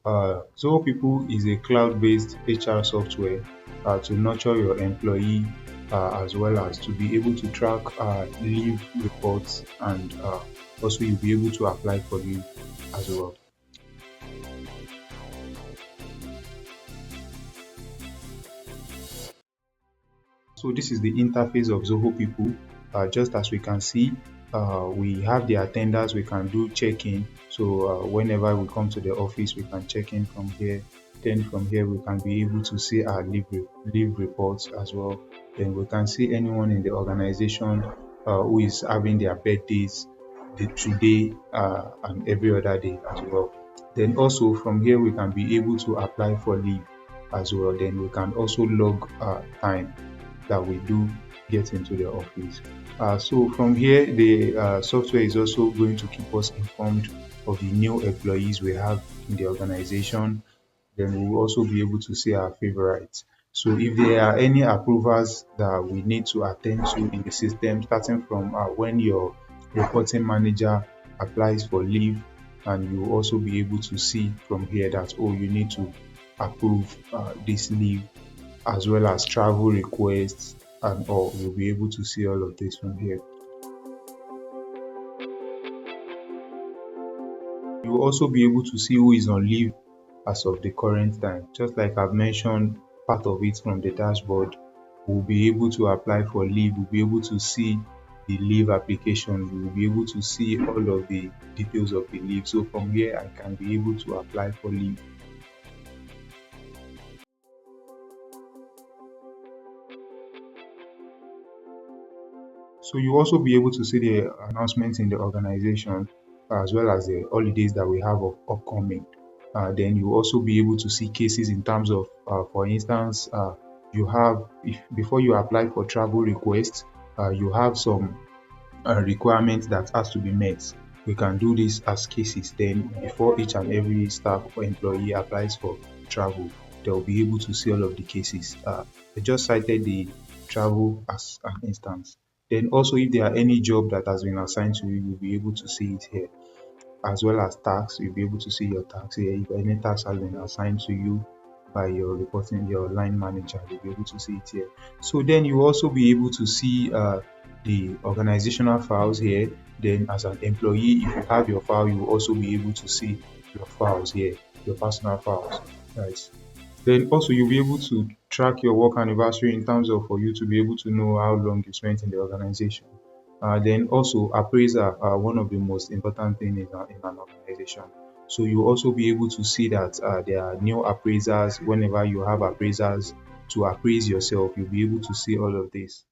Zoho People is a cloud-based HR software to nurture your employee as well as to be able to track leave reports, and also you'll be able to apply for leave as well. So this is the interface of Zoho People. Just as we can see, we have the attenders. We can do check-in. So whenever we come to the office, we can check in from here. Then from here, we can be able to see our leave reports as well. Then we can see anyone in the organization who is having their birthdays today and every other day as well. Then also from here, we can be able to apply for leave as well. Then we can also log time that we do get into the office. So from here, the software is also going to keep us informed of the new employees we have in the organization. Then we will also be able to see our favorites. So if there are any approvals that we need to attend to in the system, starting from when your reporting manager applies for leave, and you will also be able to see from here that, oh, you need to approve this leave, as well as travel requests and all. You'll be able to see all of this from here. You will also be able to see who is on leave as of the current time. Just like I've mentioned, part of it from the dashboard, we'll be able to apply for leave. We'll be able to see the leave application. We will be able to see all of the details of the leave. So from here, I can be able to apply for leave. So you also be able to see the announcements in the organization as well as the holidays that we have upcoming. Then you also be able to see cases in terms of, for instance, you have, if before you apply for travel requests, you have some requirements that has to be met. We can do this as cases. Then before each and every staff or employee applies for travel, they'll be able to see all of the cases. I just cited the travel as an instance. Then also, if there are any job that has been assigned to you, you'll be able to see it here, as well as tax. You'll be able to see your tax here. If any tax has been assigned to you by your line manager, you'll be able to see it here. So then you also be able to see the organizational files here. Then as an employee, if you have your file, you will also be able to see your files here, your personal files, right? Then also you'll be able to track your work anniversary in terms of for you to be able to know how long you spent in the organization. Then also appraiser are one of the most important things in an organization. So you also be able to see that there are new appraisers. Whenever you have appraisers to appraise yourself, you'll be able to see all of this.